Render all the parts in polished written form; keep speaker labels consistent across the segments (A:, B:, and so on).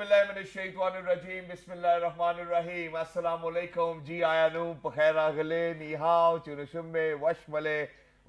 A: बिल्लाहि मिनश्शैतानिर्रजीम बिस्मिल्लाहिर्रहमानिर्रहीम अस्सलाम वालेकुम जी आयानum पखैर agale ni hao chunushumme washmale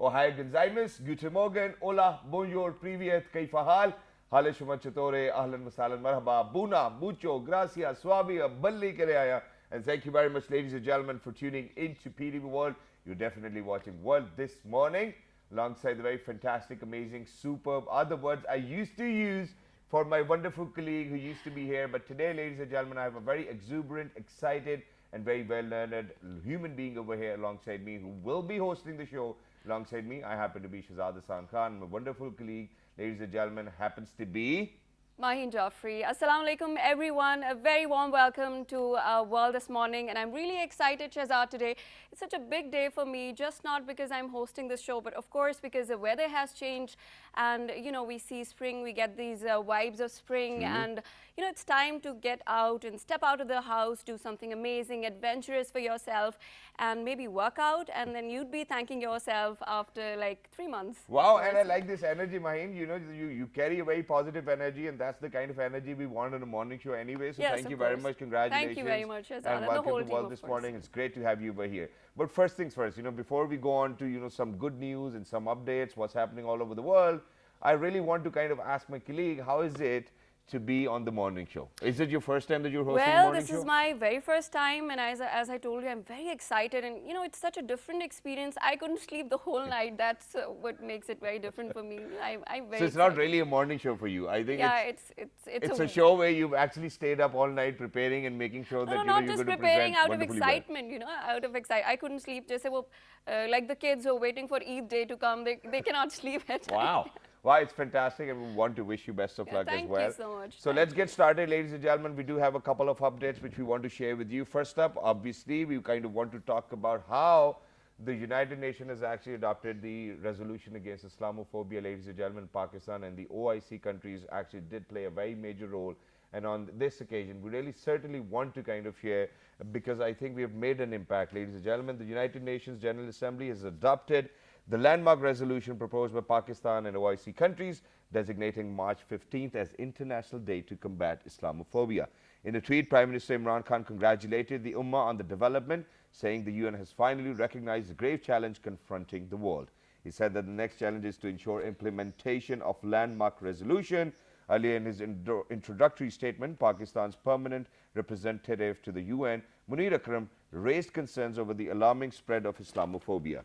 A: ohai gonzaimus guten morgen hola bonjour privet kaifa hal hale shuma chatore ahlan wa sahlan marhaba buna mucho gracias suavi balli kare aya and thank you very much ladies and gentlemen for tuning into PTV World. You're definitely watching World this morning alongside the very fantastic, amazing, superb other words I used to use for my wonderful colleague who used to be here. But today, ladies and gentlemen, I have a very exuberant, excited, and very well-learned human being over here alongside me who will be hosting the show alongside me. I happen to be Shahzad Hassan Khan. My wonderful colleague, ladies and gentlemen, happens to be
B: Maheen Joffrey. Assalamu alaikum, everyone. A very warm welcome to our World this morning. And I'm really excited, Shahzad, today. It's such a big day for me, just not because I'm hosting this show, but of course because the weather has changed. And, you know, we see spring, we get these vibes of spring.
A: True.
B: And, you know, it's time to get out and step out of the house, do something amazing, adventurous for yourself, and maybe work out. And then you'd be thanking yourself after like 3 months.
A: wow. And I like this energy, Maheen. You know, you carry a very positive energy, and that's the kind of energy we want on a morning show anyway. So
B: Yes,
A: thank you
B: of
A: very
B: course.
A: much. Congratulations.
B: Thank you very much, Shahzad,
A: and
B: and the
A: welcome
B: whole
A: to
B: team,
A: World
B: of
A: this
B: course.
A: morning. It's great to have you over here. But first things first, you know, before we go on to, you know, some good news and some updates, what's happening all over the world, I really want to kind of ask my colleague, how is it to be on the morning show? Is it your first time that you're hosting a
B: Well,
A: morning
B: this
A: show?
B: is my very first time, and as I told you, I'm very excited. And you know, it's such a different experience. I couldn't sleep the whole night. That's what makes it very different for me. I'm very
A: So it's not
B: excited.
A: really a morning show for you. I think
B: Yeah,
A: it's a show where you've actually stayed up all night preparing and making sure that
B: no,
A: you know
B: not
A: you're
B: just
A: going to
B: preparing
A: present
B: out of
A: wonderfully well.
B: excitement. You know, out of excitement, I couldn't sleep. Just like the kids who are waiting for Eid day to come, they cannot sleep at night.
A: Wow. Wow, it's fantastic, and we want to wish you best of
B: Yeah,
A: luck as
B: thank
A: well.
B: you so much.
A: So
B: Thank
A: let's
B: you.
A: get started, ladies and gentlemen. We do have a couple of updates which we want to share with you. First up, obviously, we kind of want to talk about how the United Nations has actually adopted the resolution against Islamophobia, ladies and gentlemen. Pakistan and the OIC countries actually did play a very major role. And on this occasion, we really certainly want to kind of share because I think we have made an impact, ladies and gentlemen. The United Nations General Assembly has adopted the landmark resolution proposed by Pakistan and OIC countries designating March 15th as International Day to Combat Islamophobia. In a tweet, Prime Minister Imran Khan congratulated the Ummah on the development, saying the UN has finally recognized the grave challenge confronting the world. He said that the next challenge is to ensure implementation of landmark resolution. Earlier in his introductory statement, Pakistan's permanent representative to the UN, Munir Akram, raised concerns over the alarming spread of Islamophobia.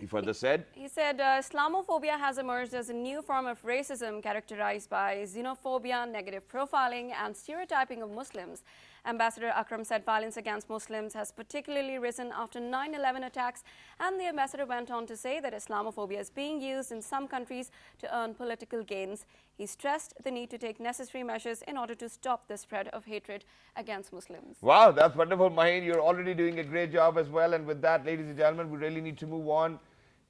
A: He further said,
B: Islamophobia has emerged as a new form of racism characterized by xenophobia, negative profiling, and stereotyping of Muslims. Ambassador Akram said violence against Muslims has particularly risen after 9/11 attacks, and the ambassador went on to say that Islamophobia is being used in some countries to earn political gains. He stressed the need to take necessary measures in order to stop the spread of hatred against Muslims.
A: wow, that's wonderful, Maheen. You're already doing a great job as well. And with that, ladies and gentlemen, we really need to move on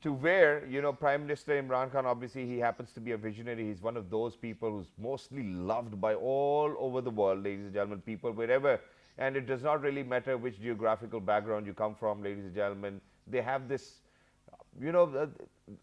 A: to where, you know, Prime Minister Imran Khan, obviously, he happens to be a visionary. He's one of those people who's mostly loved by all over the world, ladies and gentlemen, people wherever. And it does not really matter which geographical background you come from, ladies and gentlemen. They have this, you know,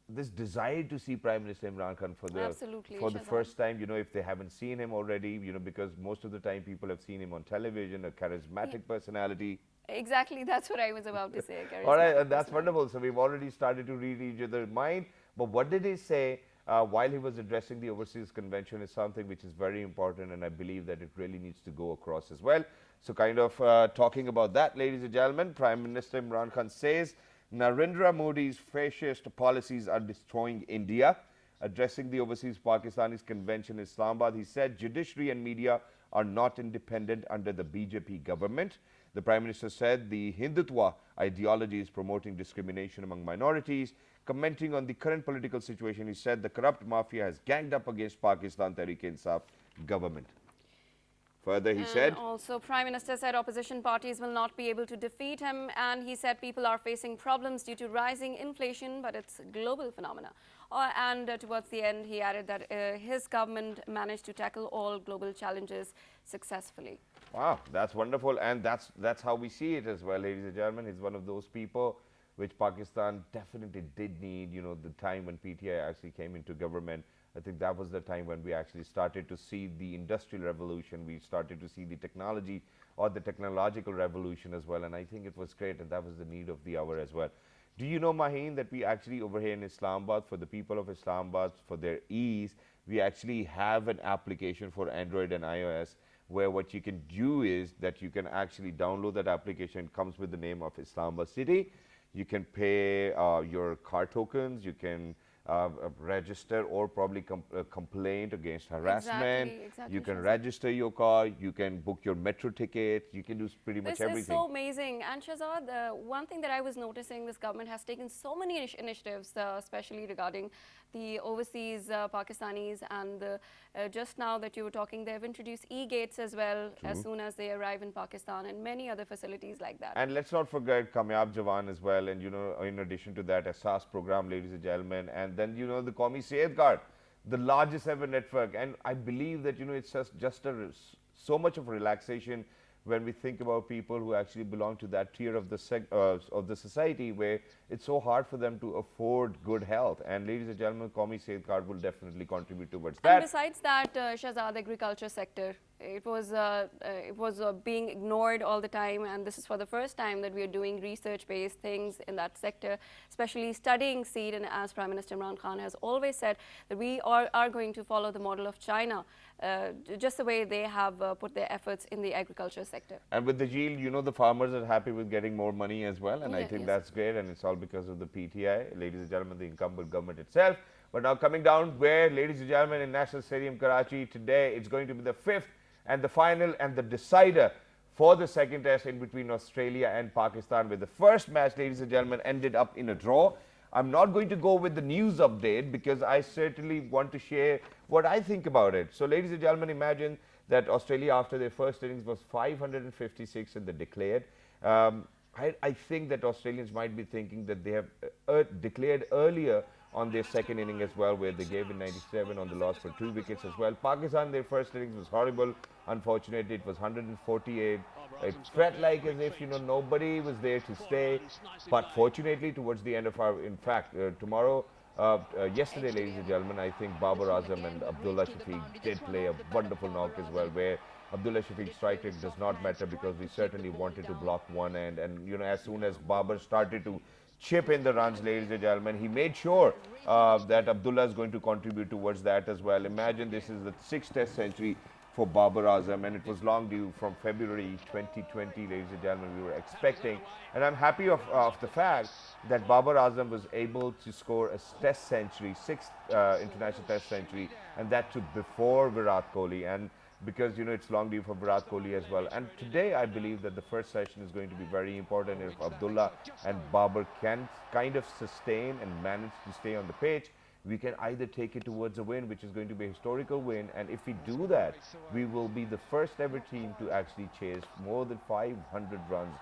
A: this desire to see Prime Minister Imran Khan for the
B: Absolutely,
A: for the
B: Shahzad.
A: first time, you know, if they haven't seen him already, you know, because most of the time people have seen him on television, a charismatic personality.
B: Exactly, that's what I was about to say.
A: All right,
B: charismatic
A: and that's
B: personality.
A: wonderful. So we've already started to read each other's mind. But what did he say while he was addressing the Overseas Convention is something which is very important, and I believe that it really needs to go across as well. So kind of talking about that, ladies and gentlemen, Prime Minister Imran Khan says Narendra Modi's fascist policies are destroying India. Addressing the Overseas Pakistanis Convention in Islamabad, he said judiciary and media are not independent under the BJP government. The Prime Minister said the Hindutva ideology is promoting discrimination among minorities. Commenting on the current political situation, he said the corrupt mafia has ganged up against Pakistan Tehreek-e-Insaf government. Further, he said,
B: Also, Prime Minister said opposition parties will not be able to defeat him, and he said people are facing problems due to rising inflation, but it's a global phenomena. Towards the end, he added that his government managed to tackle all global challenges successfully.
A: wow, that's wonderful. And that's how we see it as well, ladies and gentlemen. He's one of those people which Pakistan definitely did need, you know, the time when PTI actually came into government. I think that was the time when we actually started to see the industrial revolution. We started to see the technology or the technological revolution as well. And I think it was great, and that was the need of the hour as well. Do you know, Maheen, that we actually over here in Islamabad, for the people of Islamabad, for their ease, we actually have an application for Android and iOS where what you can do is that you can actually download that application. It comes with the name of Islamabad City. You can pay your car tokens, you can register or probably complaint against harassment.
B: Exactly,
A: You can
B: Shazad.
A: register your car, you can book your metro ticket, you can do pretty much
B: This is
A: everything.
B: so amazing. And Shazad, one thing that I was noticing, this government has taken so many initiatives, especially regarding the overseas Pakistanis. And just now that you were talking, they've introduced e-gates as well as soon as they arrive in Pakistan, and many other facilities like that.
A: And let's not forget Kamyab Jawan as well. And, you know, in addition to that, SAS program, ladies and gentlemen. And then, you know, the Qawmi Sehat Card, the largest ever network. And I believe that, you know, it's just so much of relaxation when we think about people who actually belong to that tier of the society where it's so hard for them to afford good health. And ladies and gentlemen, Qawmi Sehat Card will definitely contribute towards that.
B: And besides that, Shahzad, agriculture sector, it was being ignored all the time, and this is for the first time that we are doing research-based things in that sector, especially studying seed. And as Prime Minister Imran Khan has always said, that we are going to follow the model of China, just the way they have put their efforts in the agriculture sector.
A: And with the yield, you know, the farmers are happy with getting more money as well, and I think
B: Yes.
A: that's great, and it's all because of the PTI, ladies and gentlemen, the incumbent government itself. But now coming down where, ladies and gentlemen, in National Stadium, Karachi, today, it's going to be the fifth and the final and the decider for the second test in between Australia and Pakistan, where the first match, ladies and gentlemen, ended up in a draw. I'm not going to go with the news update because I certainly want to share what I think about it. So, ladies and gentlemen, imagine that Australia, after their first innings, was 556 in the declared. I think that Australians might be thinking that they have declared earlier on their second inning as well, where they gave in 97 on the loss for 2 wickets as well. Pakistan, their first innings was horrible. Unfortunately, it was 148. It felt like as if, you know, nobody was there to stay. But fortunately, towards the end of our, in fact, yesterday, ladies and gentlemen, I think Babar Azam and Abdullah Shafiq did play a wonderful knock as well, where Abdullah Shafiq's strike rate does not matter because we certainly wanted to block one end. And, you know, as soon as Babar started to chip in the runs, ladies and gentlemen, he made sure that Abdullah is going to contribute towards that as well. Imagine this is the 6th test century for Babar Azam, and it was long due from February 2020, ladies and gentlemen, we were expecting. And I'm happy of the fact that Babar Azam was able to score a test century, 6th international test century, and that too before Virat Kohli. And because, you know, it's long due for Virat Kohli as well. And today I believe that the first session is going to be very important. If Abdullah and Babar can kind of sustain and manage to stay on the pitch, we can either take it towards a win, which is going to be a historical win. And if we do that, we will be the first ever team to actually chase more than 500 runs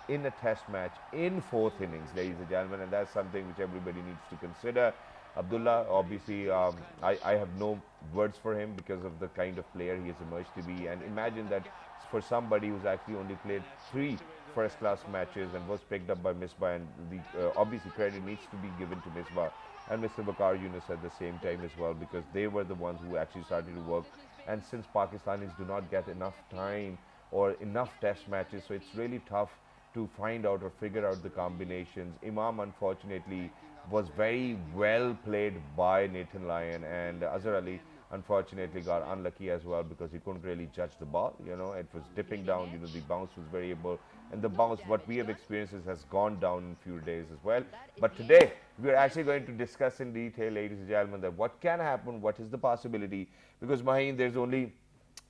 A: in a test match in 4th innings, ladies and gentlemen. And that's something which everybody needs to consider. Abdullah, obviously, I have no words for him because of the kind of player he has emerged to be. And imagine that for somebody who's actually only played 3 first-class matches and was picked up by Misbah, and the obviously credit needs to be given to Misbah and Mr. Bakar Yunus at the same time as well, because they were the ones who actually started to work. And since Pakistanis do not get enough time or enough test matches, so it's really tough to find out or figure out the combinations. Imam, unfortunately, was very well played by Nathan Lyon, and Azhar Ali unfortunately got unlucky as well because he couldn't really judge the ball. You know, it was dipping down, you know, the bounce was variable, and the bounce, what we have experienced, has gone down in a few days as well. But today, we are actually going to discuss in detail, ladies and gentlemen, that what can happen, what is the possibility, because Maheen, there's only,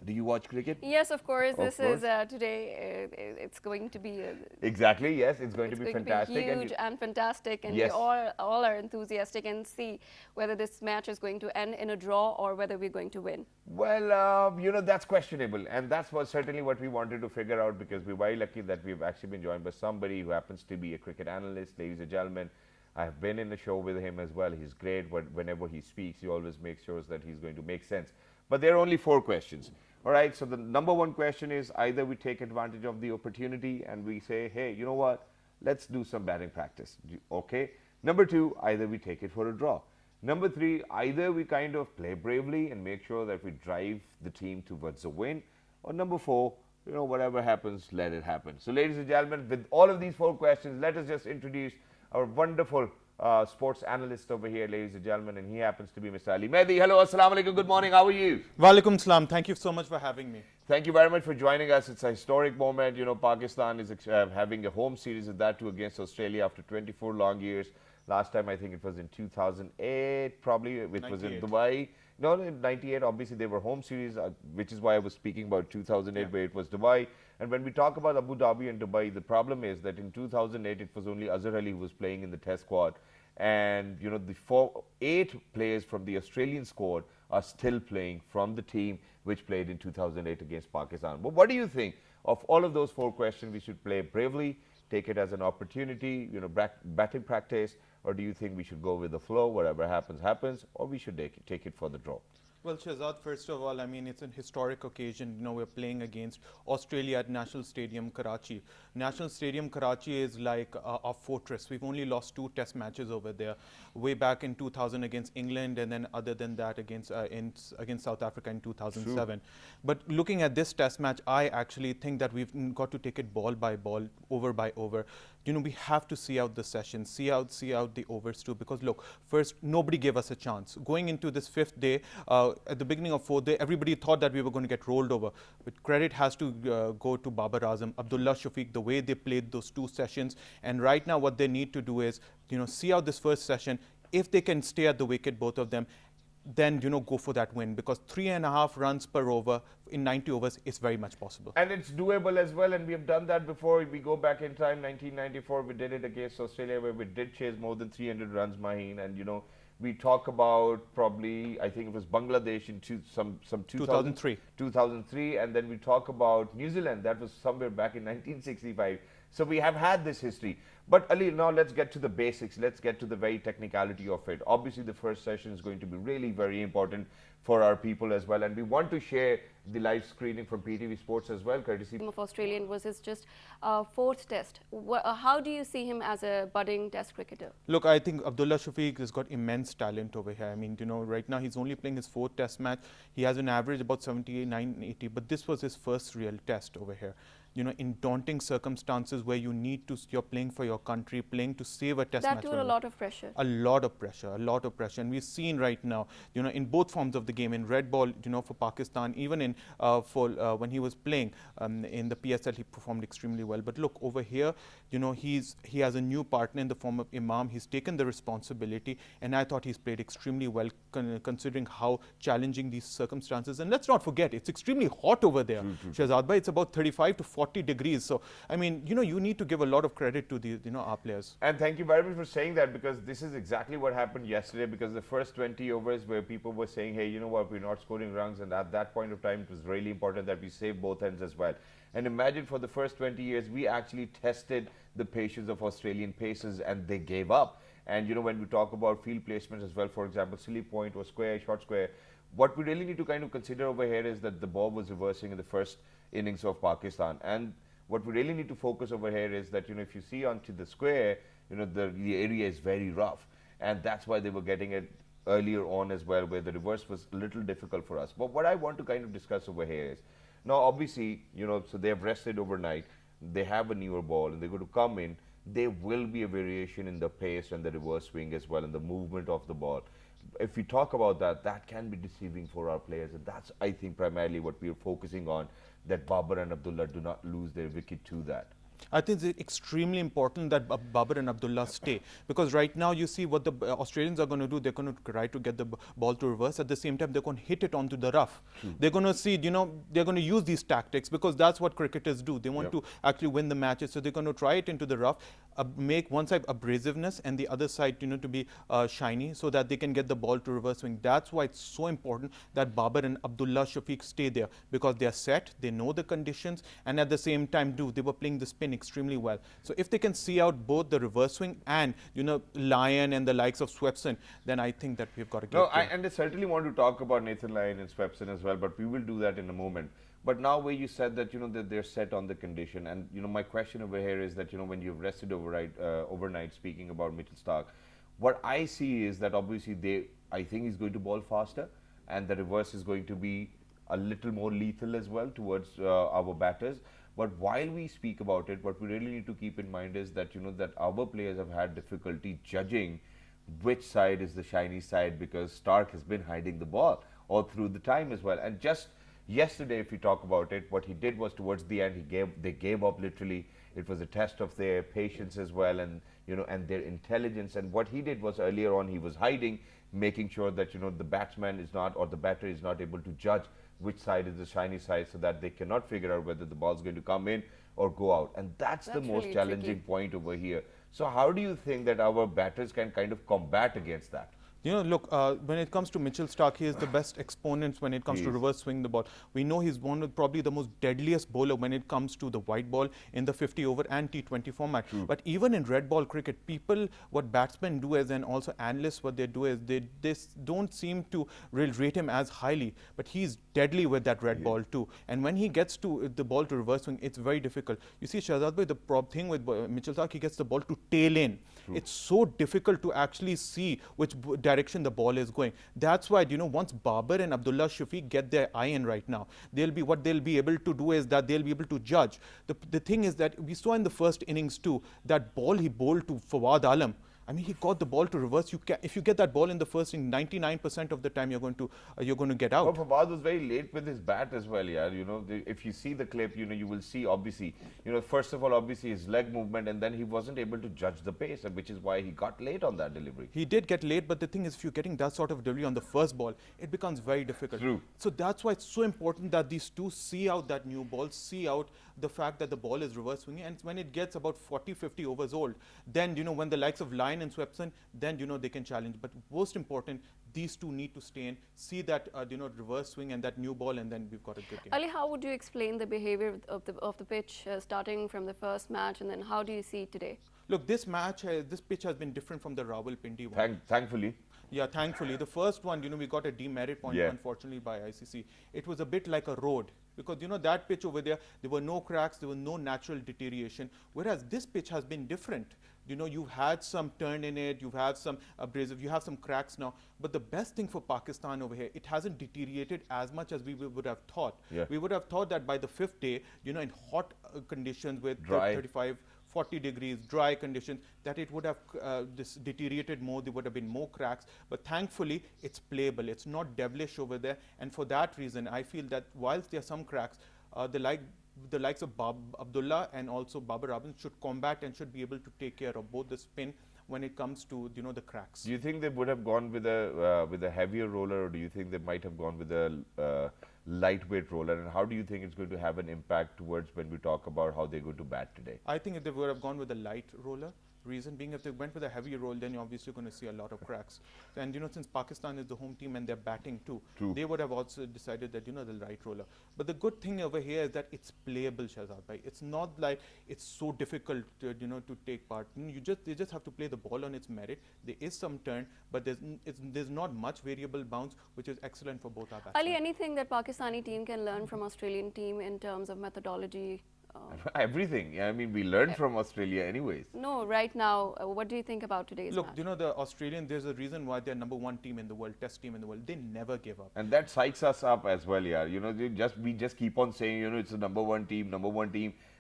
A: do you watch cricket?
B: Yes, of course.
A: Of
B: This
A: course.
B: is today. It's going to be
A: Exactly, yes, it's going to be fantastic.
B: huge and fantastic, and
A: Yes.
B: we all are enthusiastic and see whether this match is going to end in a draw or whether we're going to win.
A: Well, you know, that's questionable, and that's certainly what we wanted to figure out, because we're very lucky that we've actually been joined by somebody who happens to be a cricket analyst, ladies and gentlemen. I have been in the show with him as well. He's great. Whenever he speaks, he always makes sure that he's going to make sense. But there are only 4 questions. All right, so the number 1 question is either we take advantage of the opportunity and we say, hey, you know what, let's do some batting practice. Okay. Number 2, either we take it for a draw. Number three, either we kind of play bravely and make sure that we drive the team towards a win, or number four, whatever happens, let it happen. So, ladies and gentlemen, with all of these four questions, let us just introduce our wonderful sports analyst over here, ladies and gentlemen, and he happens to be Mr. Ali Mehdi. Hello, assalamu alaikum, good morning, how are you?
C: Walaikum salam. Thank you so much for having me.
A: Thank you very much for joining us. It's a historic moment. Pakistan is having a home series of that too against Australia after 24 long years. Last time, I think it was in 2008, probably, which was in Dubai. No, in 98, obviously, they were home series, which is why I was speaking about 2008, where it was Dubai. And when we talk about Abu Dhabi and Dubai, the problem is that in 2008, it was only Azhar Ali who was playing in the test squad. And, the 8 players from the Australian squad are still playing from the team which played in 2008 against Pakistan. But what do you think of all of those 4 questions? We should play bravely, take it as an opportunity, batting practice, or do you think we should go with the flow, whatever happens, happens, or we should take it for the draw?
C: Well, Shahzad, first of all, I mean, it's a historic occasion. We're playing against Australia at National Stadium, Karachi. National Stadium, Karachi is like a fortress. We've only lost 2 test matches over there, way back in 2000 against England, and then other than that against South Africa in 2007. True. But looking at this test match, I actually think that we've got to take it ball by ball, over by over. We have to see out the session, see out the overs too, because look, first, nobody gave us a chance. Going into this 5th day, at the beginning of 4th day, everybody thought that we were going to get rolled over. But credit has to go to Babar Azam, Abdullah Shafiq, the way they played those 2 sessions. And right now what they need to do is, see out this first session. If they can stay at the wicket, both of them, then go for that win, because 3.5 runs per over in 90 overs is very much possible.
A: And it's doable as well, and we have done that before. We go back in time, 1994, we did it against Australia, where we did chase more than 300 runs, Maheen, and we talk about probably, I think it was Bangladesh in 2003, and then we talk about New Zealand, that was somewhere back in 1965. So we have had this history. But Ali, now let's get to the basics. Let's get to the very technicality of it. Obviously, the first session is going to be really very important for our people as well. And we want to share the live screening from PTV Sports as well, courtesy
B: of Australian versus just 4th test. How do you see him as a budding test cricketer?
C: Look, I think Abdullah Shafiq has got immense talent over here. I mean, right now he's only playing his 4th test match. He has an average about 79, 80, but this was his first real test over here. In daunting circumstances where you're playing for your country, playing to save a test match.
B: That too, a lot of pressure.
C: A lot of pressure. And we've seen right now, in both forms of the game, in red ball, for Pakistan, even in when he was playing in the PSL, he performed extremely well. But look, over here, he has a new partner in the form of Imran. He's taken the responsibility, and I thought he's played extremely well, considering how challenging these circumstances. And let's not forget, it's extremely hot over there. Shahzad bhai, it's about 35 to 40 degrees. So, I mean, you need to give a lot of credit to the, our players.
A: And thank you very much for saying that, because this is exactly what happened yesterday, because the first 20 overs where people were saying, hey, you know what, we're not scoring runs, and at that point of time, it was really important that we save both ends as well. And imagine for the first 20 years, we actually tested the patience of Australian pacers, and they gave up. And, when we talk about field placements as well, for example, silly point or square, short square, what we really need to kind of consider over here is that the ball was reversing in the first innings of Pakistan. And what we really need to focus over here is that, if you see onto the square, the area is very rough. And that's why they were getting it earlier on as well, where the reverse was a little difficult for us. But what I want to kind of discuss over here is, now obviously, so they have rested overnight, they have a newer ball, and they're going to come in. There will be a variation in the pace and the reverse swing as well, and the movement of the ball. If we talk about that, that can be deceiving for our players, and that's, I think, primarily what we are focusing on, that Babar and Abdullah do not lose their wicket to that.
C: I think it's extremely important that Babar and Abdullah stay, because right now you see what the Australians are going to do. They're going to try to get the ball to reverse. At the same time, they're going to hit it onto the rough. They're going to see, they're going to use these tactics, because that's what cricketers do. They want to actually win the matches, so they're going to try it into the rough, make one side abrasiveness and the other side, to be shiny, so that they can get the ball to reverse swing. That's why it's so important that Babar and Abdullah Shafiq stay there, because they are set, they know the conditions, and at the same time, they were playing the spin extremely well. So if they can see out both the reverse swing and, Lyon and the likes of Swepson, then I think that we've got to get
A: and I certainly want to talk about Nathan Lyon and Swepson as well, but we will do that in a moment. But now where you said that, that they're set on the condition, and, my question over here is that, when you've rested overnight, speaking about Mitchell Starc, What I see is that obviously I think he's going to ball faster, and the reverse is going to be a little more lethal as well towards our batters. But while we speak about it, what we really need to keep in mind is that that our players have had difficulty judging which side is the shiny side, because Stark has been hiding the ball all through the time as well. And just yesterday, if we talk about it, what he did was towards the end, they gave up literally. It was a test of their patience as well, and and their intelligence. And what he did was earlier on, he was hiding, making sure that the batsman is not, or the batter is not able to judge which side is the shiny side, so that they cannot figure out whether the ball is going to come in or go out. And that's the most
B: really
A: challenging
B: tricky.
A: point over here. So how do you think that our batters can kind of combat against that?
C: Look, when it comes to Mitchell Stark, he is the best exponent when it comes
A: He
C: to
A: is.
C: reverse swing the ball. We know he's one of probably the most deadliest bowler when it comes to the white ball in the 50 over and T20 format. But even in red ball cricket, what batsmen do is, and also analysts, what they do is, they don't seem to rate him as highly. But he's deadly with that red ball too. And when he gets to the ball to reverse swing, it's very difficult. You see, Shahzad bhai, the thing with Mitchell Stark, he gets the ball to tail in. It's so difficult to actually see which direction the ball is going. That's why, once Babar and Abdullah Shafiq get their eye in right now, what they'll be able to do is that they'll be able to judge. The thing is that we saw in the first innings too, that ball he bowled to Fawad Alam. I mean, he got the ball to reverse. If you get that ball in the first inning, 99% of the time you're going to get out.
A: Well, Fawad was very late with his bat as well, yeah. If you see the clip, you will see obviously, first of all, obviously his leg movement, and then he wasn't able to judge the pace, and which is why he got late on that delivery.
C: He did get late, but the thing is, if you're getting that sort of delivery on the first ball, it becomes very difficult.
A: True.
C: So that's why it's so important that these two see out that new ball, see out the fact that the ball is reverse swinging, and when it gets about 40, 50 overs old, then, when the likes of Lyon and Swepson, then, they can challenge. But most important, these two need to stay in, see that, reverse swing and that new ball, and then we've got a good game.
B: Ali, how would you explain the behavior of the pitch starting from the first match, and then how do you see it today?
C: Look, this pitch has been different from the Rawalpindi one.
A: Thankfully.
C: Yeah, thankfully. The first one, we got a demerit point,
A: Yeah.
C: unfortunately, by ICC. It was a bit like a road. Because, that pitch over there were no cracks, there was no natural deterioration. Whereas this pitch has been different. You've had some turn in it, you've had some abrasive, you have some cracks now. But the best thing for Pakistan over here, it hasn't deteriorated as much as we would have thought.
A: Yeah.
C: We would have thought that by the fifth day, in hot conditions with
A: Dry.
C: 35, 40 degrees, dry conditions, that it would have deteriorated more, there would have been more cracks. But thankfully, it's playable. It's not devilish over there. And for that reason, I feel that whilst there are some cracks, the likes of Abdullah and also Babar Robbins should combat and should be able to take care of both the spin when it comes to the cracks.
A: Do you think they would have gone with a heavier roller, or do you think they might have gone with a lightweight roller? And how do you think it's going to have an impact towards when we talk about how they're going to bat today?
C: I think if they would have gone with a light roller, reason being if they went with a heavy roll, then you're obviously going to see a lot of cracks. And since Pakistan is the home team and they're batting too, they would have also decided that the light roller. But the good thing over here is that it's playable, Shahzad bhai. It's not like it's so difficult to take part. They just have to play the ball on its merit. There is some turn, but there's not much variable bounce, which is excellent for both our batsmen.
B: Ali, anything that Pakistani team can learn from Australian team in terms of methodology?
A: Everything. I mean, we learned from Australia anyways.
B: No, right now, what do you think about today's
C: Look,
B: match?
C: the Australians, there's a reason why they're number one team in the world, test team in the world. They never give up.
A: And that psychs us up as well, yeah. We just keep on saying, it's the number one team,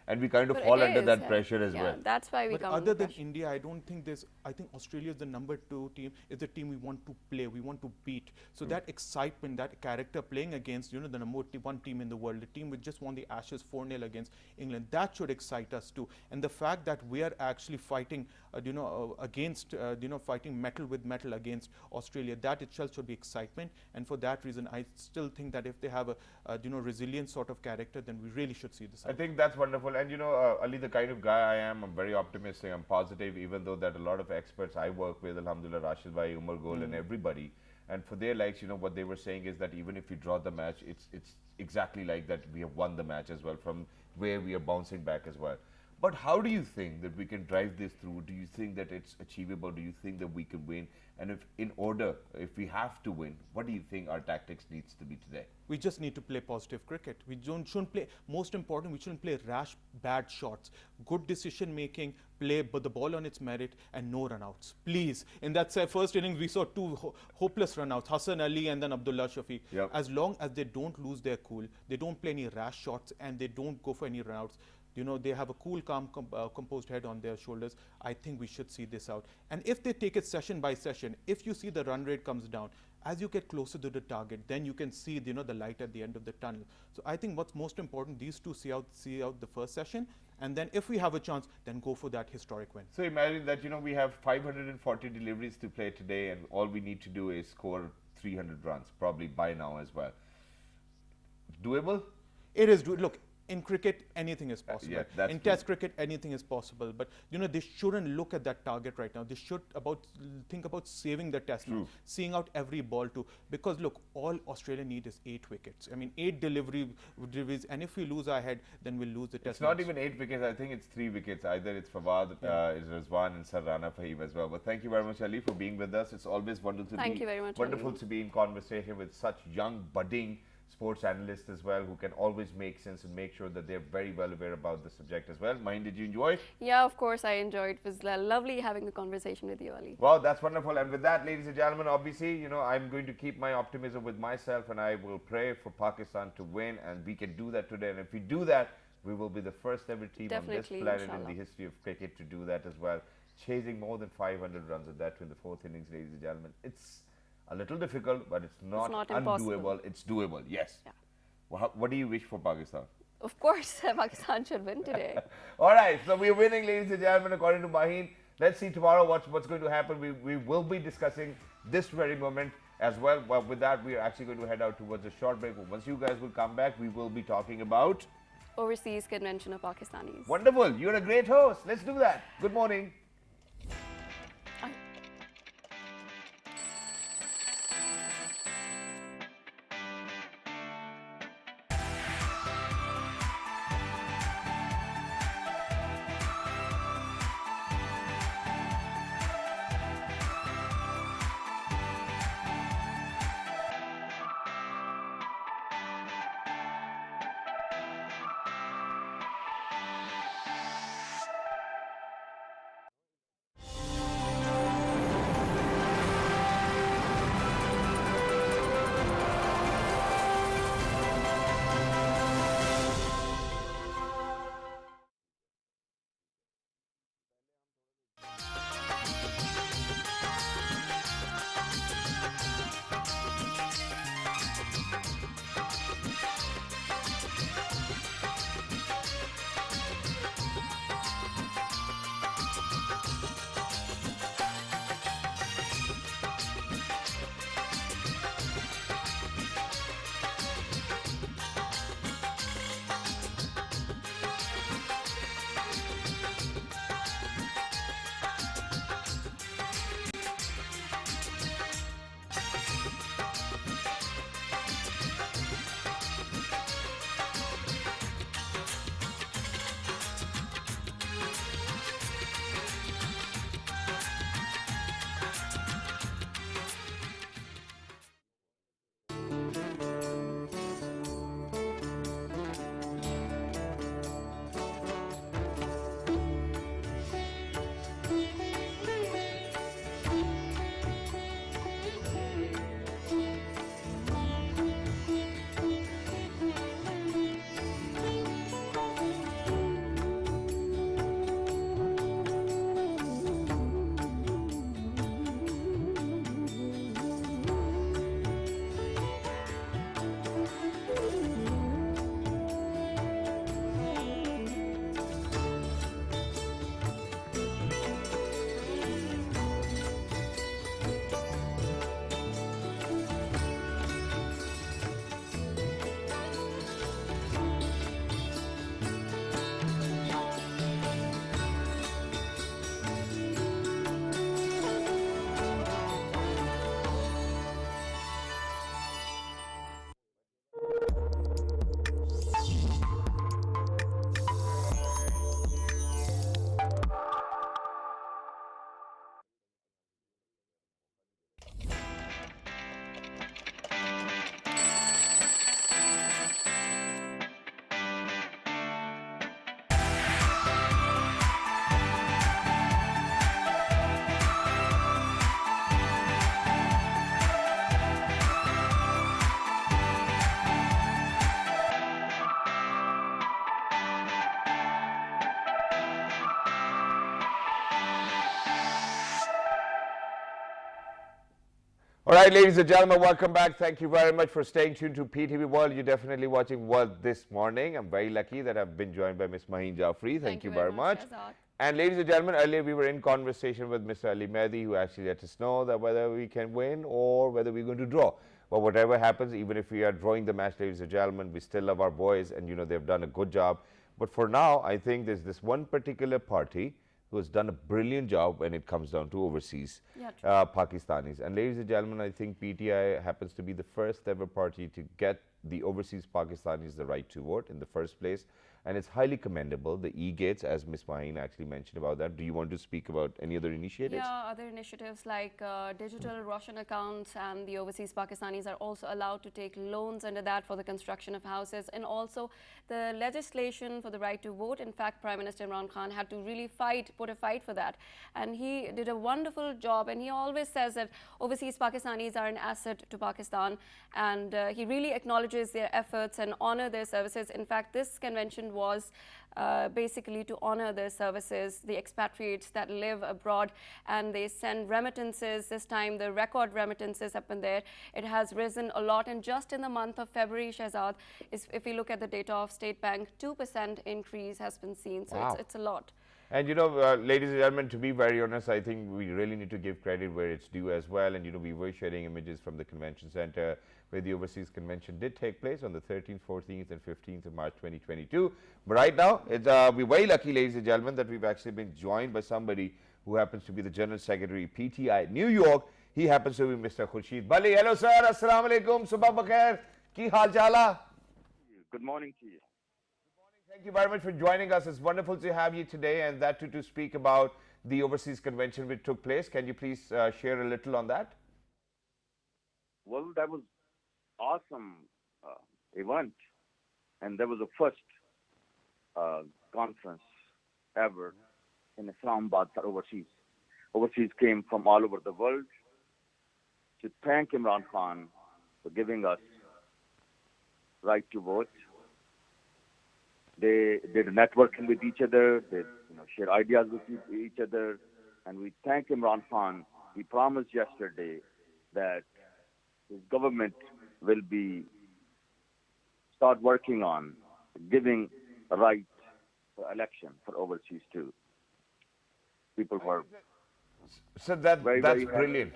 A: and we kind of
B: But
A: fall
B: it
A: under
B: is,
A: that
B: yeah.
A: pressure as
B: Yeah,
A: well.
B: that's why we
C: But
B: come
C: other
B: under
C: than
B: pressure.
C: India, I think Australia is the number two team, is the team we want to play, we want to beat. So that excitement, that character playing against, the number one team in the world, the team which just won the Ashes 4-0 against England, that should excite us too. And the fact that we are actually fighting, against, fighting metal with metal against Australia, that itself should be excitement. And for that reason, I still think that if they have a resilient sort of character, then we really should see this
A: I
C: out.
A: think that's wonderful. And Ali, the kind of guy I am, I'm very optimistic, I'm positive, even though that a lot of experts I work with, Alhamdulillah, Rashid Bhai, Umar Gol and everybody, and for their likes, what they were saying is that even if we draw the match, it's exactly like that we have won the match as well, from where we are bouncing back as well. But how do you think that we can drive this through? Do you think that it's achievable? Do you think that we can win? And if we have to win, what do you think our tactics needs to be today?
C: We just need to play positive cricket. We shouldn't play, most important, we shouldn't play rash, bad shots. Good decision making, play but the ball on its merit, and no runouts. Please. In that first innings, we saw two hopeless runouts, Hassan Ali and then Abdullah Shafi.
A: Yep.
C: As long as they don't lose their cool, they don't play any rash shots, and they don't go for any runouts, they have a cool, calm, composed head on their shoulders, I think we should see this out. And if they take it session by session, if you see the run rate comes down, as you get closer to the target, then you can see the light at the end of the tunnel. So I think what's most important, these two see out the first session, and then if we have a chance, then go for that historic win.
A: So imagine that we have 540 deliveries to play today, and all we need to do is score 300 runs, probably by now as well. Doable?
C: It is. Look, in cricket, anything is possible.
A: Yeah,
C: in Test cricket, anything is possible. But they shouldn't look at that target right now. They should think about saving the Test match, seeing out every ball too. Because look, all Australia need is 8 wickets. I mean, 8 deliveries, and if we lose our head, then we'll lose the Test.
A: It's not even 8 wickets. I think it's 3 wickets. Either it's Fawad, it's Rizwan, and Sarrana Fahim as well. But thank you very much, Ali, for being with us. It's always wonderful to be in conversation with such young, budding sports analysts as well, who can always make sense and make sure that they're very well aware about the subject as well. Mine, did you enjoy?
B: Yeah, of course I enjoyed. It was lovely having a conversation with you, Ali.
A: Wow, that's wonderful. And with that, ladies and gentlemen, obviously, I'm going to keep my optimism with myself, and I will pray for Pakistan to win, and we can do that today. And if we do that, we will be the first ever team on this planet in the history of cricket to do that as well. Chasing more than 500 runs at that in the 4th innings, ladies and gentlemen. It's a little difficult, but it's not undoable. It's doable, yes.
B: Yeah.
A: Well, what do you wish for Pakistan?
B: Of course, Pakistan should win today.
A: All right, so we're winning, ladies and gentlemen, according to Maheen. Let's see tomorrow what's going to happen. We will be discussing this very moment as well. But with that, we are actually going to head out towards a short break. Once you guys will come back, we will be talking about
B: Overseas Convention of Pakistanis.
A: Wonderful. You're a great host. Let's do that. Good morning. All right, ladies and gentlemen, welcome back. Thank you very much for staying tuned to PTV World. You're definitely watching World this morning. I'm very lucky that I've been joined by Ms. Maheen Jaffrey. Thank you very much.
B: Shehzad.
A: And ladies and gentlemen, earlier we were in conversation with Mr. Ali Mehdi, who actually let us know that whether we can win or whether we're going to draw. But whatever happens, even if we are drawing the match, ladies and gentlemen, we still love our boys, and they've done a good job. But for now, I think there's this one particular party who has done a brilliant job when it comes down to overseas Pakistanis. And ladies and gentlemen, I think PTI happens to be the first ever party to get the overseas Pakistanis the right to vote in the first place. And it's highly commendable. The e-gates, as Ms. Maheen actually mentioned about that. Do you want to speak about any other initiatives?
B: Yeah, other initiatives like digital Russian accounts, and the overseas Pakistanis are also allowed to take loans under that for the construction of houses, and also the legislation for the right to vote. In fact, Prime Minister Imran Khan had to really put a fight for that, and he did a wonderful job. And he always says that overseas Pakistanis are an asset to Pakistan, and he really acknowledges their efforts and honor their services. In fact, this convention was basically to honor their services, the expatriates that live abroad, and they send remittances. This time the record remittances have been there. It has risen a lot, and just in the month of February, Shehzad, if we look at the data of State Bank, 2% increase has been seen. So
A: Wow.
B: it's a lot.
A: And ladies and gentlemen, to be very honest, I think we really need to give credit where it's due as well. And we were sharing images from the convention center where the overseas convention did take place on the 13th, 14th, and 15th of March 2022. But right now, we're very lucky, ladies and gentlemen, that we've actually been joined by somebody who happens to be the General Secretary PTI New York. He happens to be Mr. Khurshid Bali. Hello, sir. Assalamu alaikum. Subah bakhair. Ki hal chala?
D: Good morning to you.
A: Thank you very much for joining us. It's wonderful to have you today, and that too to speak about the overseas convention which took place. Can you please share a little on that?
D: Well, that was awesome event, and that was the first conference ever in Islamabad for overseas. Overseas came from all over the world to thank Imran Khan for giving us right to vote. They did networking with each other. They shared ideas with each other, and we thank Imran Khan. He promised yesterday that his government will start working on giving a right for election for overseas too. People were
A: So that's
D: very
A: brilliant.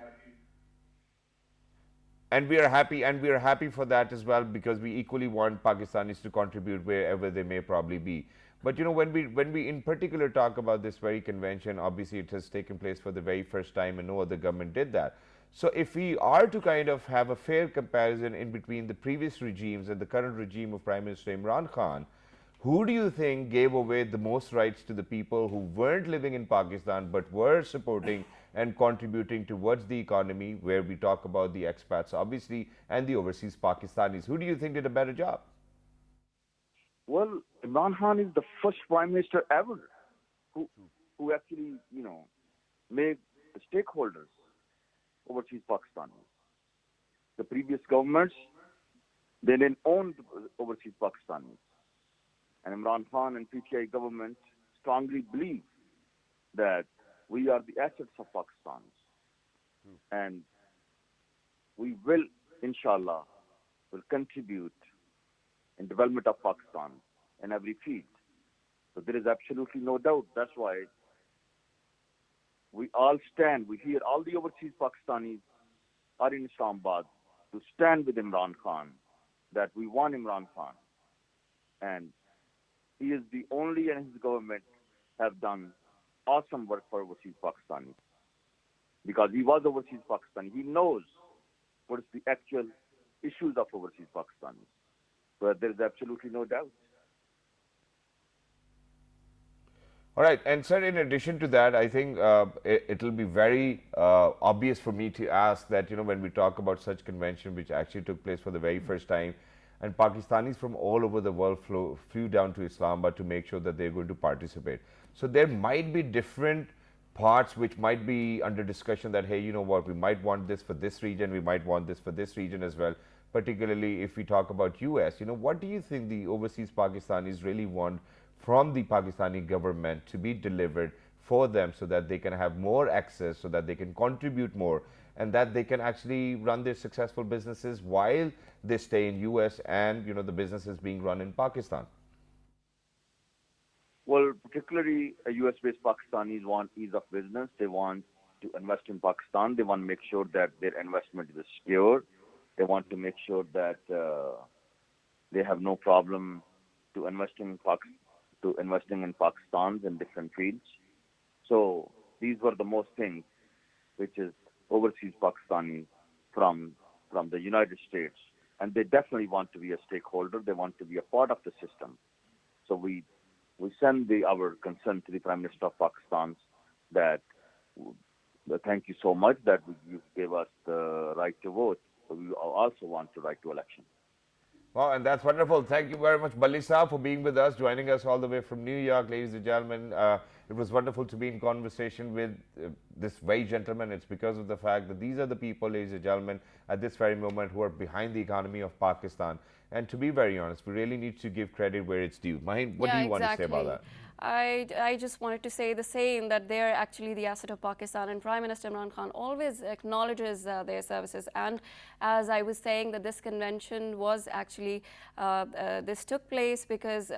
A: And we are happy for that as well, because we equally want Pakistanis to contribute wherever they may probably be. But when we in particular talk about this very convention, obviously it has taken place for the very first time, and no other government did that. So if we are to kind of have a fair comparison in between the previous regimes and the current regime of Prime Minister Imran Khan, who do you think gave away the most rights to the people who weren't living in Pakistan but were supporting and contributing towards the economy, where we talk about the expats, obviously, and the overseas Pakistanis? Who do you think did a better job?
D: Well, Imran Khan is the first prime minister ever who actually made the stakeholders overseas Pakistanis. The previous governments, they didn't own overseas Pakistanis. And Imran Khan and PTI government strongly believe that we are the assets of Pakistan. And we will, inshallah, will contribute in development of Pakistan in every field. So there is absolutely no doubt. That's why we all stand. We hear all the overseas Pakistanis are in Islamabad to stand with Imran Khan, that we want Imran Khan. And he is the only, and his government have done awesome work for overseas Pakistanis. Because he was overseas Pakistani. He knows what is the actual issues of overseas Pakistanis. But there is absolutely no doubt.
A: All right, and sir, in addition to that, I think it'll be very obvious for me to ask that, when we talk about such convention, which actually took place for the very first time, and Pakistanis from all over the world flew down to Islamabad to make sure that they're going to participate. So there might be different parts which might be under discussion that, hey, you know what, we might want this for this region, we might want this for this region as well, particularly if we talk about US. What do you think the overseas Pakistanis really want from the Pakistani government to be delivered for them, so that they can have more access, so that they can contribute more, and that they can actually run their successful businesses while they stay in US and the business is being run in Pakistan?
D: Well, particularly US-based Pakistanis want ease of business. They want to invest in Pakistan. They want to make sure that their investment is secure. They want to make sure that they have no problem to investing in Pakistan in different fields. So these were the most things, which is overseas Pakistanis from the United States, and they definitely want to be a stakeholder. They want to be a part of the system. So we send our concern to the Prime Minister of Pakistan that thank you so much that you gave us the right to vote. But we also want the right to election.
A: Wow, and that's wonderful. Thank you very much, Balisa, for being with us, joining us all the way from New York, ladies and gentlemen. It was wonderful to be in conversation with this very gentleman. It's because of the fact that these are the people, ladies and gentlemen, at this very moment who are behind the economy of Pakistan. And to be very honest, we really need to give credit where it's due. Mahin, what do you want to say about that?
B: I just wanted to say the same, that they're actually the asset of Pakistan, and Prime Minister Imran Khan always acknowledges their services. And as I was saying, that this convention was actually, this took place because,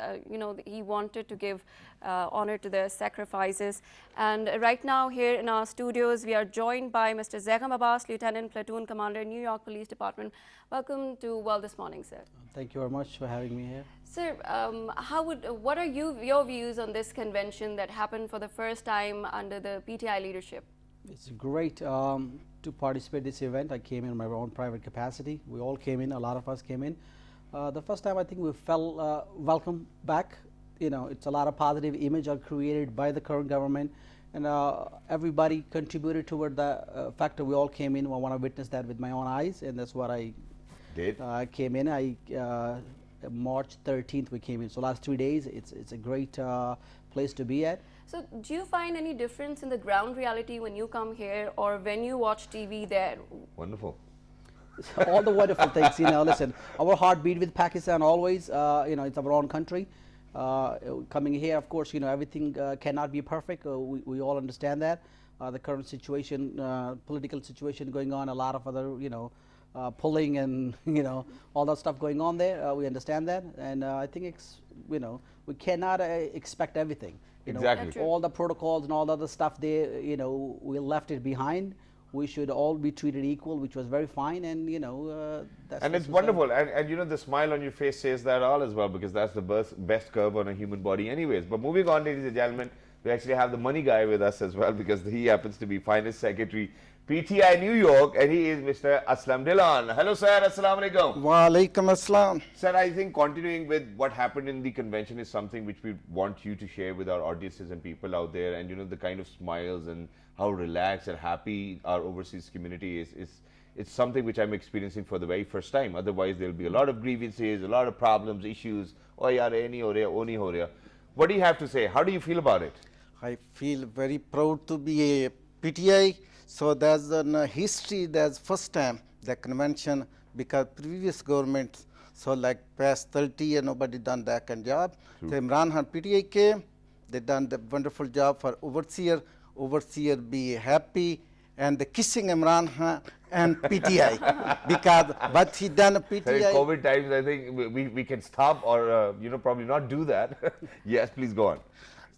B: he wanted to give honor to their sacrifices. And right now here in our studios, we are joined by Mr. Zegam Abbas, Lieutenant Platoon Commander, New York Police Department. Welcome to Well This Morning, sir.
E: Thank you very much for having me here.
B: Sir, what are your views on this convention that happened for the first time under the PTI leadership?
E: It's great to participate in this event. I came in my own private capacity. We all came in, a lot of us came in. The first time I think we felt welcome back. It's a lot of positive image are created by the current government, and everybody contributed toward the fact that we all came in. I want to witness that with my own eyes, and that's what I did. I came in. March 13th we came in, so last 3 days. It's a great place to be at.
B: So do you find any difference in the ground reality when you come here or when you watch TV there?
A: Wonderful.
E: All the wonderful things. Listen, our heartbeat with Pakistan always, it's our own country. Coming here, of course, everything cannot be perfect. We all understand that. The current situation, political situation going on, a lot of other, pulling and all that stuff going on there. We understand that, and I think it's we cannot expect everything.
A: Exactly.
E: All the protocols and all the other stuff there. We left it behind. We should all be treated equal, which was very fine, and that's.
A: And it's wonderful, and the smile on your face says that all as well, because that's the best curve on a human body, anyways. But moving on, ladies and gentlemen, we actually have the money guy with us as well, because he happens to be Finance Secretary, PTI New York, and he is Mr. Aslam Dilan. Hello, sir. Assalamu alaikum.
F: Wa alaikum assalam.
A: Sir, I think continuing with what happened in the convention is something which we want you to share with our audiences and people out there, and the kind of smiles and how relaxed and happy our overseas community is. It's something which I'm experiencing for the very first time. Otherwise, there'll be a lot of grievances, a lot of problems, issues. Oh, yaar, eh nahi ho raha, oh nahi ho raha. What do you have to say? How do you feel about it?
F: I feel very proud to be a PTI. So there's a history, there's first time the convention, because previous government, so like past 30 years, nobody done that kind of job. So Imran Khan PTI came, they done the wonderful job for overseer. Overseer be happy, and the kissing Imran Khan and PTI because what he done PTI.
A: Sorry, COVID times, I think we can stop or probably not do that. Yes, please go on.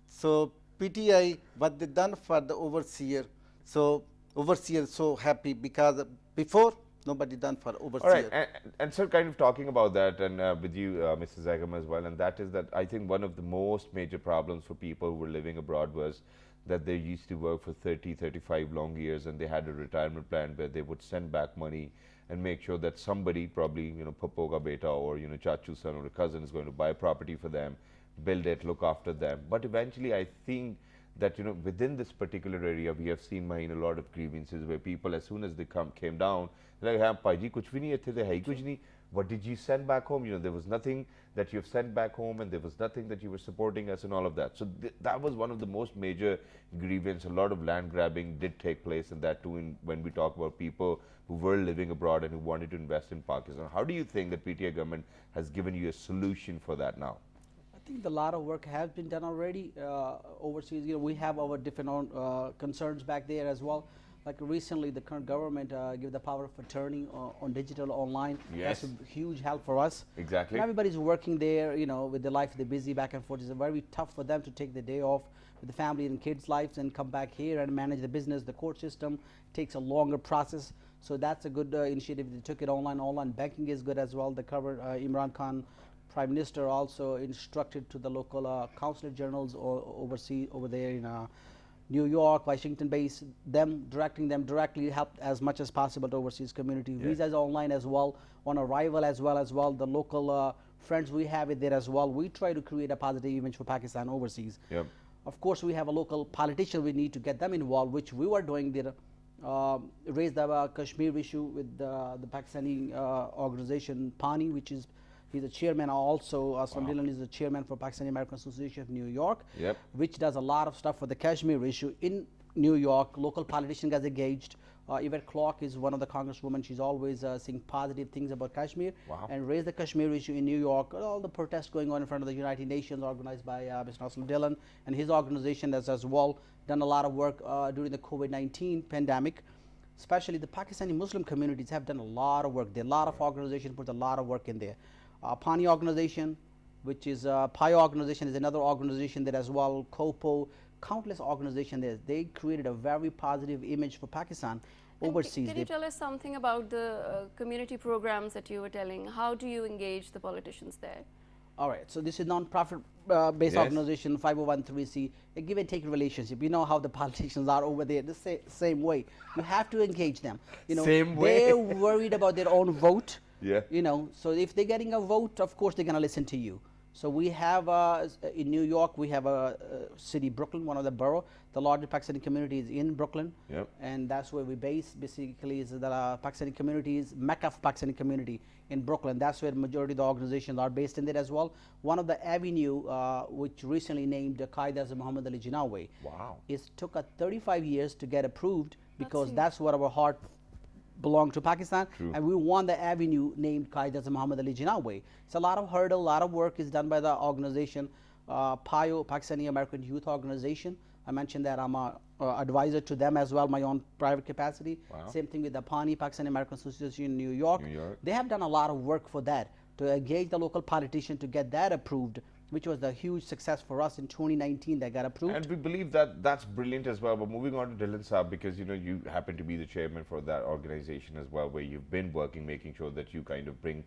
F: So PTI, what they done for the overseer. So overseer so happy because before nobody done for overseer.
A: All right, and so kind of talking about that, and with you, Mrs. Zegam, as well, and that is that I think one of the most major problems for people who were living abroad was that they used to work for 30, 35 long years, and they had a retirement plan where they would send back money and make sure that somebody, probably Papo ka beta or Chachu son or a cousin, is going to buy property for them, build it, look after them. But eventually, I think that within this particular area, we have seen a lot of grievances where people, as soon as they came down, they're like, "Ha, Paji, kuch bhi nahi hai, hai kuch nahi. What did you send back home? There was nothing that you've sent back home, and there was nothing that you were supporting us and all of that." So that was one of the most major grievances. A lot of land grabbing did take place, and that too when we talk about people who were living abroad and who wanted to invest in Pakistan. How do you think that PTI government has given you a solution for that now?
E: I think a lot of work has been done already overseas. We have our different concerns back there as well. Like recently, the current government gave the power of attorney on digital online.
A: Yes.
E: That's a huge help for us.
A: Exactly.
E: And everybody's working there, you know, with their life, they're busy back and forth. It's very tough for them to take the day off with the family and kids' lives and come back here and manage the business. The court system takes a longer process. So that's a good initiative. They took it online. Online banking is good as well. The covered Imran Khan, Prime Minister, also instructed to the local consular generals overseas over there in New York, Washington base, directing them directly helped as much as possible to overseas community.
A: Yeah.
E: Visas online as well, on arrival as well. The local friends we have it there as well. We try to create a positive image for Pakistan overseas.
A: Yep.
E: Of course, we have a local politician. We need to get them involved, which we were doing there. Raise the Kashmir issue with the Pakistani organization PANI, which is he's a chairman also. Aslam Dillon is the chairman for Pakistani American Association of New York,
A: Yep.
E: which does a lot of stuff for the Kashmir issue in New York. Local politician gets engaged. Yvette Clark is one of the congresswomen. She's always saying positive things about Kashmir and raise the Kashmir issue in New York. All the protests going on in front of the United Nations organized by Mr. Aslam Dillon and his organization has as well done a lot of work during the COVID-19 pandemic. Especially the Pakistani Muslim communities have done a lot of work there. A lot of organizations put a lot of work in there. PANI organization, which is PI organization, is another organization that as well, COPO, countless organizations there. They created a very positive image for Pakistan overseas.
B: Can you tell us something about the community programs that you were telling? How do you engage the politicians there?
E: All right, so this is non-profit based organization, 501(c), a give and take relationship. You know how the politicians are over there, the same way. You have to engage them. You know,
A: Same way.
E: they're worried about their own vote.
A: Yeah.
E: You know, so if they're getting a vote, of course they're going to listen to you. So we have in New York, we have a city, Brooklyn, one of the borough. The largest Pakistani community is in Brooklyn.
A: Yep.
E: And that's where we base. Basically, is the Pakistani community is Mecca of Pakistani community in Brooklyn. That's where the majority of the organizations are based in there as well. One of the avenue, which recently named Qaeda as Muhammad Ali Jinnah.
A: Wow.
E: It took 35 years to get approved because that's what our heart belong to Pakistan.
A: True.
E: And we want the avenue named Qaeda Muhammad Ali Jinnah. It's a lot of hurdle, a lot of work is done by the organization, PIO, Pakistani American Youth Organization. I mentioned that I'm a advisor to them as well, my own private capacity.
A: Wow.
E: Same thing with the PANI, Pakistani American Association in New York. They have done a lot of work for that, to engage the local politician to get that approved, which was a huge success for us in 2019 that got approved.
A: And we believe that that's brilliant as well. But moving on to Dillon Saab, because you know you happen to be the chairman for that organization as well, where you've been working, making sure that you kind of bring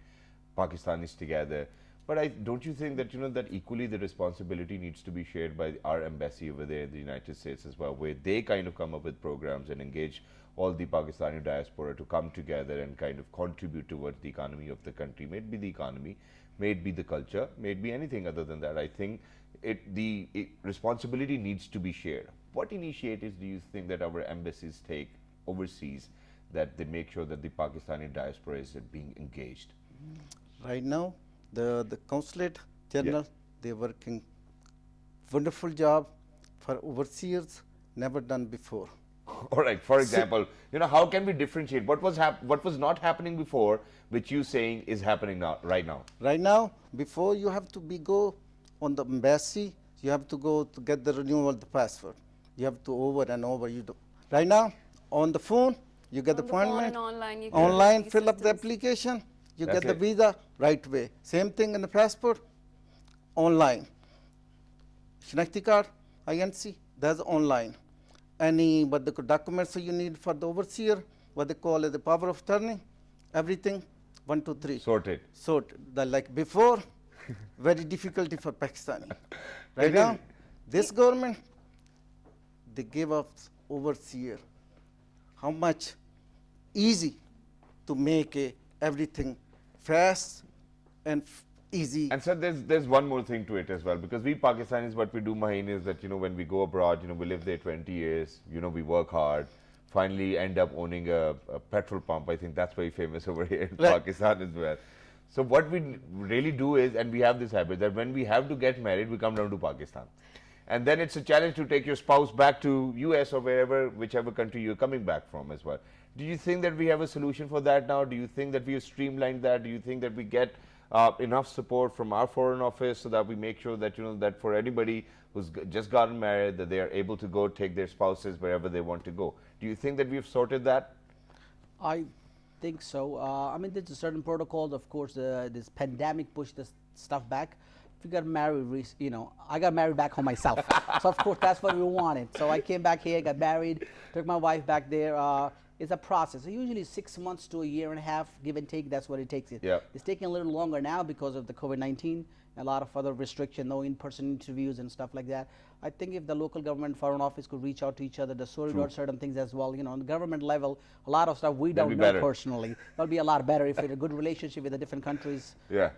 A: Pakistanis together. But don't you think that that equally the responsibility needs to be shared by our embassy over there in the United States as well, where they kind of come up with programs and engage all the Pakistani diaspora to come together and kind of contribute towards the economy of the country, may it be the economy, may it be the culture, may it be anything other than that. I think the responsibility needs to be shared. What initiatives do you think that our embassies take overseas that they make sure that the Pakistani diaspora is being engaged?
F: Right now, the consulate general, they're working wonderful job for overseers, never done before.
A: All right. For example, how can we differentiate what was not happening before, which you saying is happening now, right now?
F: Right now, before you have to go on the embassy, you have to go to get the renewal of the passport. You have to over and over. Right now, on the phone, you get the appointment. Online, fill up the application. You get the visa right away. Same thing in the passport, online. Shinakti card, INC, that's online. But the documents you need for the overseer, what they call the power of attorney, everything, 1, 2, 3.
A: Sorted.
F: Like before, very difficulty for Pakistani. Right now, this government, they gave us overseer. How much easy to make everything fast and easy.
A: And sir, there's one more thing to it as well, because we Pakistanis, what we do, Maheen, is that when we go abroad, we live there 20 years, we work hard, finally end up owning a petrol pump. I think that's very famous over here in Pakistan as well. So what we really do is, and we have this habit, that when we have to get married, we come down to Pakistan. And then it's a challenge to take your spouse back to US or whichever country you're coming back from as well. Do you think that we have a solution for that now? Do you think that we have streamlined that? Do you think that we get enough support from our Foreign Office so that we make sure that, that for anybody who's just gotten married, that they are able to go take their spouses wherever they want to go. Do you think that we've sorted that?
E: I think so. I mean, there's a certain protocols. Of course, this pandemic pushed this stuff back. If you got married, I got married back home myself. So of course, that's what we wanted. So I came back here, got married, took my wife back there. It's a process. So usually 6 months to a year and a half, give and take. That's what it takes.
A: Yeah.
E: It's taking a little longer now because of the COVID-19, a lot of other restrictions, no in-person interviews and stuff like that. I think if the local government foreign office could reach out to each other, the sort out certain things as well. On the government level, a lot of stuff we
A: That'd
E: don't
A: be
E: know
A: better.
E: personally. That'll be a lot better if it's a good relationship with the different countries.
A: Yeah.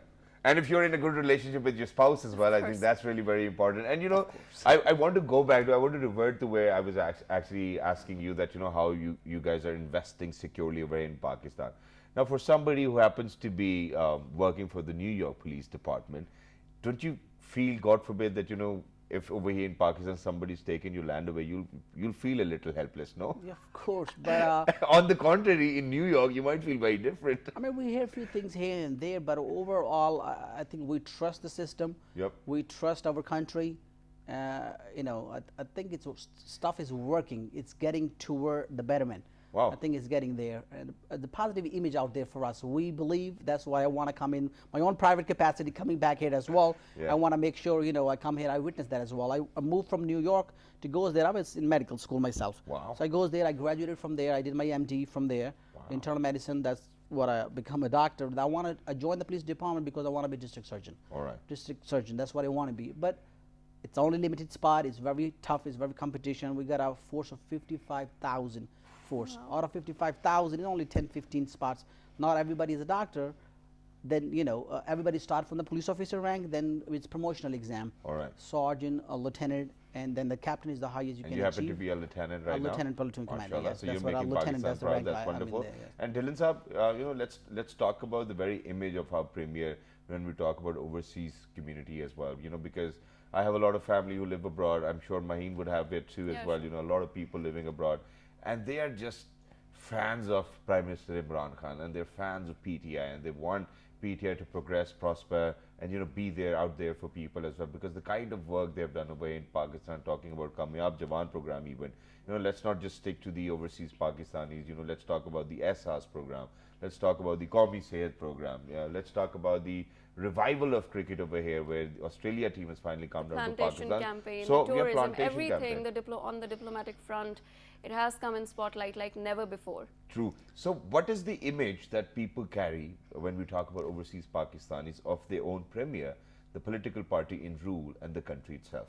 A: And if you're in a good relationship with your spouse as well, I think that's really very important. And I want to go back to, I want to revert to where I was actually asking you that, how you guys are investing securely over in Pakistan. Now, for somebody who happens to be working for the New York Police Department, don't you feel, God forbid, that, if over here in Pakistan somebody's taken your land away, you'll feel a little helpless, no?
E: Yeah, of course. But
A: on the contrary, in New York, you might feel very different.
E: I mean, we hear a few things here and there, but overall, I think we trust the system.
A: Yep.
E: We trust our country. I think stuff is working. It's getting toward the betterment.
A: Wow.
E: I think it's getting there. And the positive image out there for us. We believe that's why I want to come in my own private capacity, coming back here as well.
A: Yeah.
E: I want to make sure, I come here, I witness that as well. I moved from New York to goes there. I was in medical school myself.
A: Wow.
E: So I goes there, I graduated from there. I did my MD from there, internal medicine. That's what I become a doctor. I joined the police department because I want to be district surgeon.
A: All right.
E: District surgeon, that's what I want to be. But it's only limited spot. It's very tough. It's very competition. We got a force of 55,000 force. Out of 55,000, it's only 10, 15 spots. Not everybody is a doctor. Then, everybody start from the police officer rank, then it's promotional exam.
A: All right.
E: Sergeant, a lieutenant, and then the captain is the highest you
A: And
E: can
A: you happen
E: achieve.
A: to be a lieutenant right now?
E: Lieutenant platoon commander,
A: Mashallah.
E: yes.
A: So
E: That's
A: you're
E: what our
A: making
E: lieutenant
A: Pakistan
E: does the
A: proud.
E: rank.
A: That's
E: I'm in
A: wonderful.
E: there, yes.
A: And Dylan Saab, let's talk about the very image of our premier when we talk about overseas community as well. Because I have a lot of family who live abroad. I'm sure Maheen would have it too as well. A lot of people living abroad, and they are just fans of Prime Minister Imran Khan, and they're fans of PTI, and they want PTI to progress, prosper, and be there out there for people as well, because the kind of work they've done away in Pakistan, talking about Kamyab Jawan program even, let's not just stick to the overseas Pakistanis, let's talk about the SARS program, let's talk about the Qawmi Sehat program, let's talk about the revival of cricket over here, where the Australia team has finally come down to
B: Plantation
A: Pakistan.
B: campaign,
A: So
B: the
A: we have
B: tourism,
A: plantation
B: everything,
A: campaign.
B: on the diplomatic front, it has come in spotlight like never before.
A: True. So what is the image that people carry when we talk about overseas Pakistanis of their own premier, the political party in rule, and the country itself?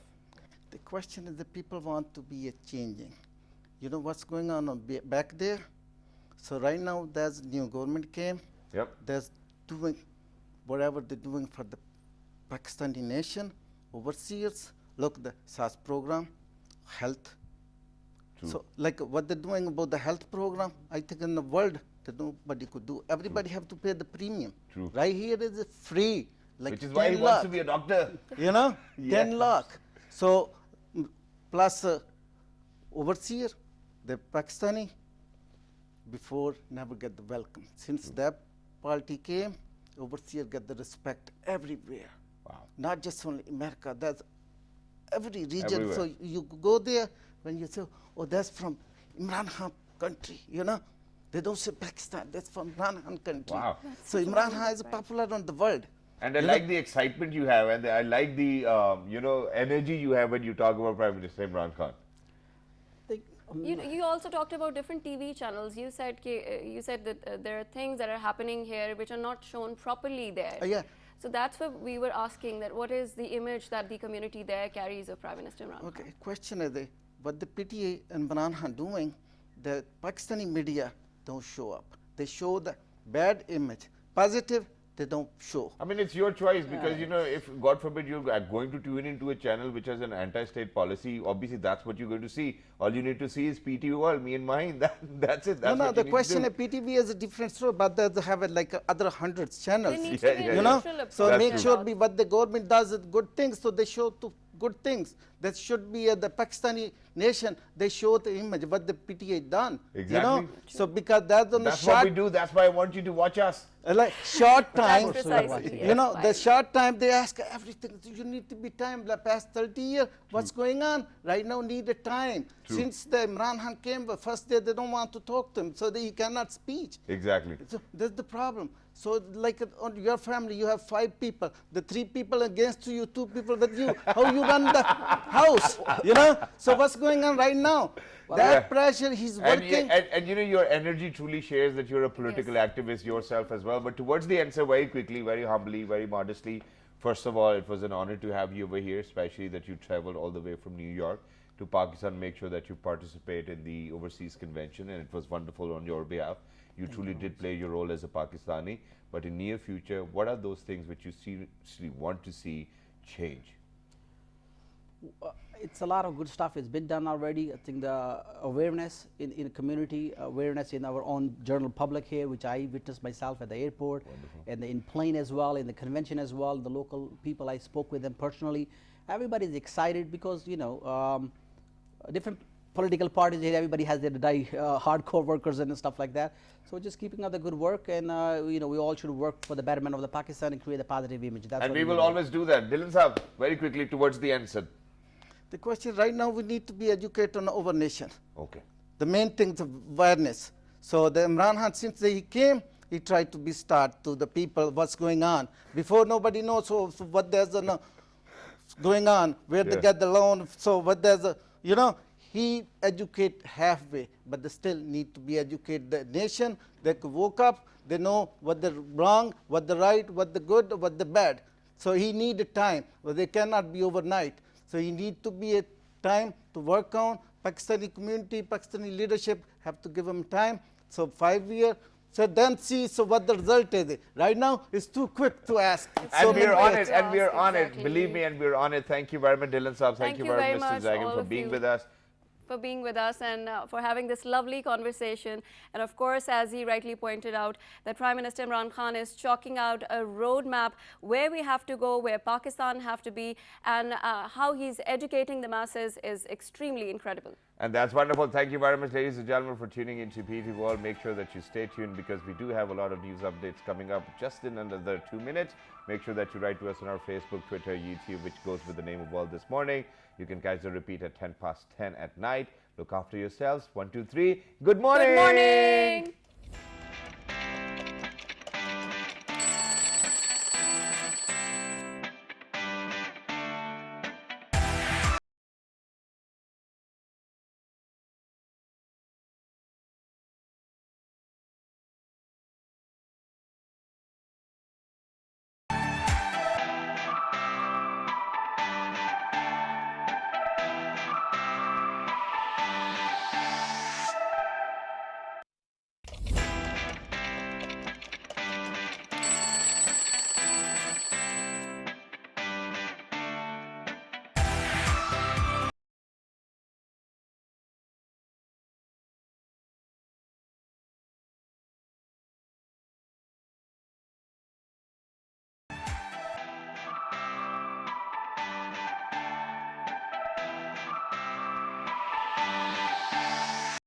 F: The question is the people want to be a changing. You know what's going on back there? So right now there's new government came.
A: Yep.
F: There's doing whatever they're doing for the Pakistani nation, overseas. Look, the SARS program, health.
A: True.
F: So like what they're doing about the health program, I think in the world that nobody could do. Everybody have to pay the premium.
A: True.
F: Right here is free. Like
A: Which is why he
F: 10
A: wants
F: lakh.
A: to be a doctor.
F: 10 lakh. So plus overseer, the Pakistani, before never get the welcome. Since that party came, overseer get the respect everywhere.
A: Wow.
F: Not just only America, that's every region.
A: Everywhere.
F: So you go there, when you say, oh, that's from Imran Khan country, They don't say Pakistan, that's from Imran Khan country.
A: Wow.
F: So Imran Khan is popular on the world.
A: And I like the excitement you have, and I like the energy you have when you talk about Prime Minister Imran Khan.
B: You also talked about different TV channels. You said that there are things that are happening here which are not shown properly there.
F: Yeah.
B: So that's what we were asking, that what is the image that the community there carries of Prime Minister Imran Khan?
F: Okay, question is what the PTA and Imran Khan doing, the Pakistani media don't show up. They show the bad image. Positive, they don't show.
A: I mean, it's your choice, because, if, God forbid, you're going to tune into a channel which has an anti-state policy, obviously that's what you're going to see. All you need to see is PT World, me and mine. That's it. That's
F: No,
A: what
F: the
A: you need
F: question
A: to
F: is PTV is a different story, but they have like other hundreds channels.
B: There needs to be a
A: yeah.
B: neutral approach
F: So
A: That's
F: make
A: true.
F: sure what the government does is good things, so they show to good things. That should be the Pakistani nation. They show the image what the PTA done.
A: Exactly.
F: You know, so because that's on the
A: That's
F: short.
A: what we do. That's why I want you to watch us.
F: Like short time,
B: precisely,
F: you
B: yes,
F: know, the
B: fine.
F: short time they ask everything. You need to be time. The past 30 years, what's going on right now? Need a time. Since the Imran Khan came, the first day they don't want to talk to him, so he cannot speak.
A: Exactly.
F: So that's the problem. So like on your family, you have 5 people. The 3 people against you, 2 people with you. How you run the house? You know. So what's going on right now? That pressure, he's
A: And,
F: working.
A: and you know, your energy truly shares that you're a political activist yourself as well. But towards the end, sir, very quickly, very humbly, very modestly, first of all, it was an honor to have you over here, especially that you traveled all the way from New York to Pakistan, make sure that you participate in the overseas convention, and it was wonderful on your behalf. You truly did play your role as a Pakistani. But in near future, what are those things which you seriously want to see change?
E: It's a lot of good stuff. It's been done already. I think the awareness in the community, awareness in our own general public here, which I witnessed myself at the airport, and in plane as well, in the convention as well. The local people, I spoke with them personally. Everybody's excited because, you know, different political parties here, everybody has their hardcore workers and stuff like that. So just keeping up the good work, and you know, we all should work for the betterment of the Pakistan and create a positive image. That's
A: And
E: what
A: we will
E: do.
A: always do that. Dylan Saab, very quickly towards the end, sir.
F: The question right now, we need to be educated on our nation.
A: Okay.
F: The main thing is awareness. So the Imran Khan, since he came, he tried to be start to the people what's going on. Before nobody knows so what there's going on, where they get the loan, so what there's a, you know, he educate halfway, but they still need to be educated. The nation, they woke up, they know what the wrong, what the right, what the good, what the bad. So he need a time, but they cannot be overnight. So he need to be a time to work on. Pakistani community, Pakistani leadership have to give him time. So 5 years. So then see so what the result is. Right now it's too quick to ask.
A: And we are on it,
B: to
A: and we are
B: ask,
A: on it.
B: exactly.
A: Believe me, and we are on it. Thank you very much, Dylan Saab. Thank you very much, Mr. Zagan,
B: all
A: for
B: of
A: being
B: you.
A: with us.
B: For being with us and for having this lovely conversation. And of course, as he rightly pointed out, that Prime Minister Imran Khan is chalking out a roadmap where we have to go, where Pakistan have to be, and how he's educating the masses is extremely incredible.
A: And that's wonderful. Thank you very much, ladies and gentlemen, for tuning into PT World. Make sure that you stay tuned because we do have a lot of news updates coming up just in another 2 minutes. Make sure that you write to us on our Facebook, Twitter, YouTube, which goes with the name of World This Morning. You can catch the repeat at 10 past 10 at night. Look after yourselves. 1, 2, 3. Good morning.
B: Good morning.